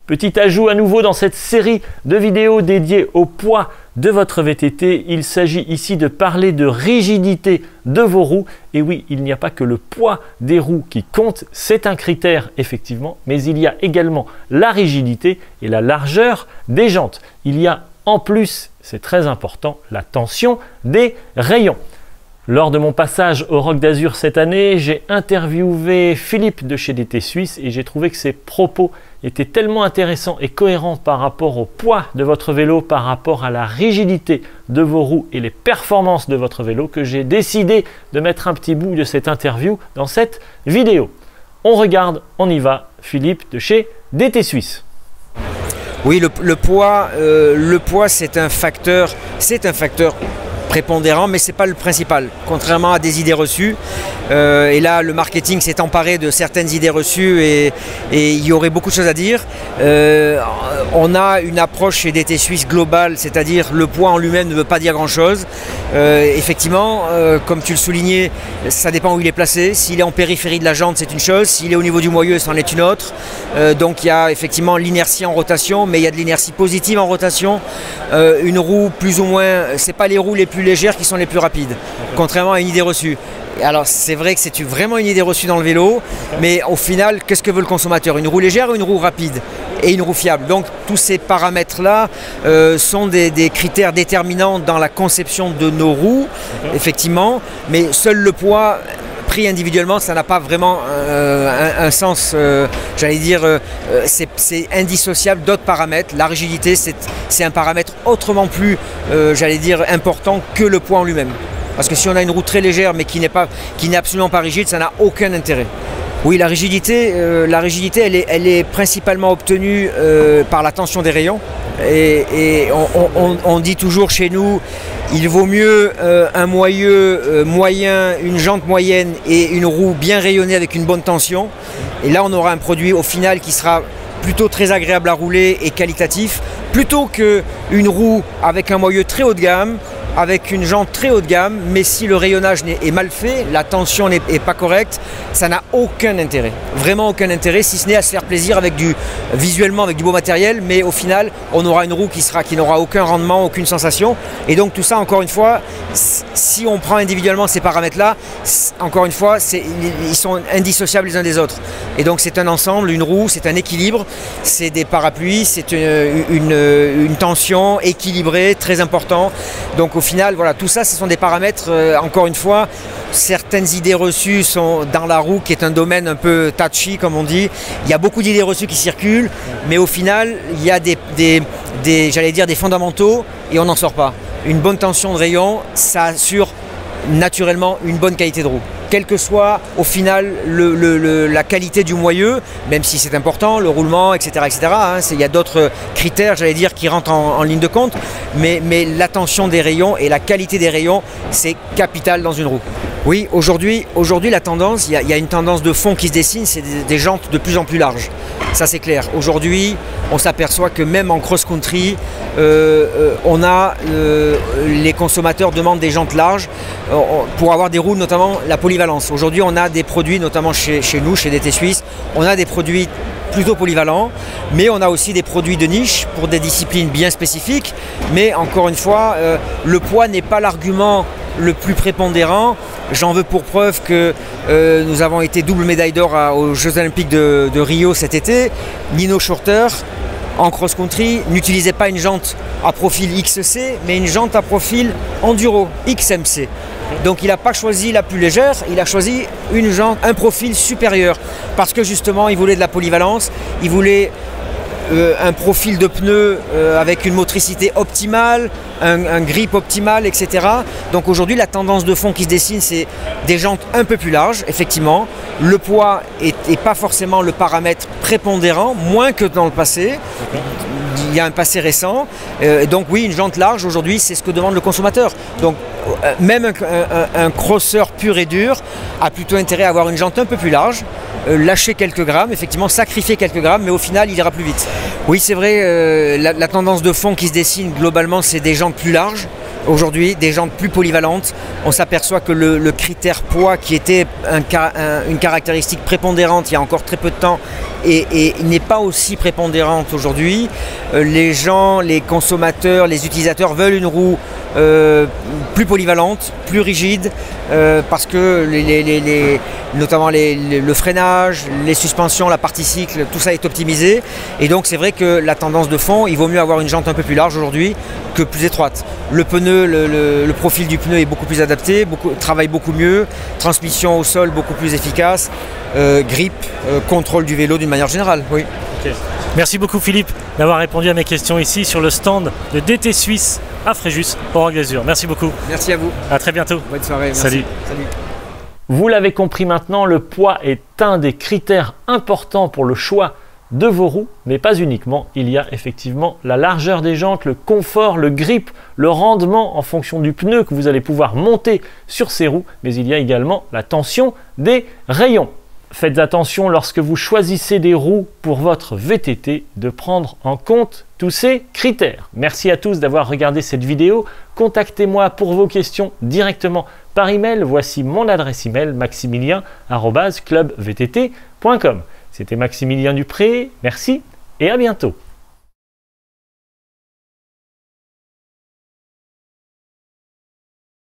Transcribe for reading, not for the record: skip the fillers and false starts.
Petit ajout à nouveau dans cette série de vidéos dédiées au poids de votre VTT, il s'agit ici de parler de rigidité de vos roues. Et oui, il n'y a pas que le poids des roues qui compte, c'est un critère effectivement, mais il y a également la rigidité et la largeur des jantes. Il y a en plus, c'est très important, la tension des rayons. Lors de mon passage au Rock d'Azur cette année, j'ai interviewé Philippe de chez DT Suisse et j'ai trouvé que ses propos étaient tellement intéressants et cohérents par rapport au poids de votre vélo, par rapport à la rigidité de vos roues et les performances de votre vélo que j'ai décidé de mettre un petit bout de cette interview dans cette vidéo. On regarde, on y va, Philippe de chez DT Suisse. Oui, le poids c'est un facteur prépondérant, mais ce n'est pas le principal, contrairement à des idées reçues. Et là, le marketing s'est emparé de certaines idées reçues et il y aurait beaucoup de choses à dire. On a une approche chez DT Suisse globale, c'est-à-dire le poids en lui-même ne veut pas dire grand-chose. Effectivement, comme tu le soulignais, ça dépend où il est placé. S'il est en périphérie de la jante, c'est une chose. S'il est au niveau du moyeu, c'en est une autre. Donc il y a effectivement l'inertie en rotation, mais il y a de l'inertie positive en rotation. Une roue plus ou moins, c'est pas les roues les plus légères qui sont les plus rapides, contrairement à une idée reçue. Alors c'est vrai que c'est vraiment une idée reçue dans le vélo, mais au final, qu'est-ce que veut le consommateur? Une roue légère ou une roue rapide? Et une roue fiable. Donc tous ces paramètres-là sont des critères déterminants dans la conception de nos roues, effectivement, mais seul le poids pris individuellement, ça n'a pas vraiment un sens, j'allais dire, c'est indissociable d'autres paramètres. La rigidité, c'est un paramètre autrement plus, j'allais dire, important que le poids en lui-même. Parce que si on a une roue très légère mais qui n'est absolument pas rigide, ça n'a aucun intérêt. Oui, la rigidité elle est principalement obtenue par la tension des rayons. Et on dit toujours chez nous, il vaut mieux un moyeu moyen, une jante moyenne et une roue bien rayonnée avec une bonne tension. Et là, on aura un produit au final qui sera plutôt très agréable à rouler et qualitatif, plutôt qu'une roue avec un moyeu très haut de gamme, avec une jante très haut de gamme, mais si le rayonnage est mal fait, la tension n'est pas correcte, ça n'a aucun intérêt. Vraiment aucun intérêt, si ce n'est à se faire plaisir visuellement avec du beau matériel, mais au final, on aura une roue qui n'aura aucun rendement, aucune sensation. Et donc tout ça, encore une fois, si on prend individuellement ces paramètres-là, encore une fois, ils sont indissociables les uns des autres. Et donc c'est un ensemble, une roue, c'est un équilibre, c'est des parapluies, c'est une tension équilibrée, très important. Donc au final, voilà, tout ça, ce sont des paramètres, encore une fois, certaines idées reçues sont dans la roue, qui est un domaine un peu touchy, comme on dit. Il y a beaucoup d'idées reçues qui circulent, mais au final, il y a j'allais dire, des fondamentaux, et on n'en sort pas. Une bonne tension de rayon, ça assure naturellement une bonne qualité de roue. Quelle que soit au final la qualité du moyeu, même si c'est important, le roulement, etc. etc. Hein, il y a d'autres critères, j'allais dire, qui rentrent en ligne de compte, mais la tension des rayons et la qualité des rayons, c'est capital dans une roue. Oui, aujourd'hui la tendance, il y a une tendance de fond qui se dessine, c'est des jantes de plus en plus larges. Ça c'est clair. Aujourd'hui, on s'aperçoit que même en cross-country, les consommateurs demandent des jantes larges pour avoir des roues, notamment la polyvalence. Aujourd'hui, on a des produits, notamment chez nous, chez DT Suisse, on a des produits plutôt polyvalents, mais on a aussi des produits de niche pour des disciplines bien spécifiques. Mais encore une fois, le poids n'est pas l'argument le plus prépondérant. J'en veux pour preuve que nous avons été double médaille d'or aux Jeux Olympiques de Rio cet été. Nino Schurter, en cross-country, n'utilisait pas une jante à profil XC, mais une jante à profil enduro, XMC. Donc il n'a pas choisi la plus légère, il a choisi une jante, un profil supérieur, parce que justement il voulait de la polyvalence, il voulait un profil de pneu avec une motricité optimale, un grip optimal, etc. Donc aujourd'hui, la tendance de fond qui se dessine, c'est des jantes un peu plus larges, effectivement. Le poids n'est pas forcément le paramètre prépondérant, moins que dans le passé. Il y a un passé récent. Donc oui, une jante large, aujourd'hui, c'est ce que demande le consommateur. Donc même un crosseur pur et dur a plutôt intérêt à avoir une jante un peu plus large, lâcher quelques grammes, effectivement sacrifier quelques grammes, mais au final il ira plus vite. Oui, c'est vrai, la tendance de fond qui se dessine globalement, c'est des jantes plus larges. Aujourd'hui, des jantes plus polyvalentes. On s'aperçoit que le critère poids, qui était une caractéristique prépondérante il y a encore très peu de temps, n'est pas aussi prépondérante aujourd'hui. Les gens, les consommateurs, les utilisateurs veulent une roue plus polyvalente, plus rigide, parce que notamment le freinage, les suspensions, la partie cycle, tout ça est optimisé. Et donc c'est vrai que la tendance de fond, il vaut mieux avoir une jante un peu plus large aujourd'hui que plus étroite. Le pneu, le profil du pneu est beaucoup plus adapté, travaille beaucoup mieux, transmission au sol beaucoup plus efficace, grip, contrôle du vélo d'une manière générale. Oui. Okay. Merci beaucoup Philippe d'avoir répondu à mes questions ici sur le stand de DT Suisse à Fréjus, Oro-Glasure. Merci beaucoup. Merci à vous. À très bientôt. Bonne soirée. Merci. Salut. Salut. Vous l'avez compris maintenant, le poids est un des critères importants pour le choix de vos roues, mais pas uniquement. Il y a effectivement la largeur des jantes, le confort, le grip, le rendement en fonction du pneu que vous allez pouvoir monter sur ces roues, mais il y a également la tension des rayons. Faites attention lorsque vous choisissez des roues pour votre VTT de prendre en compte tous ces critères. Merci à tous d'avoir regardé cette vidéo. Contactez-moi pour vos questions directement par email. Voici mon adresse email maximilien@clubvtt.com. C'était Maximilien Dupré. Merci et à bientôt.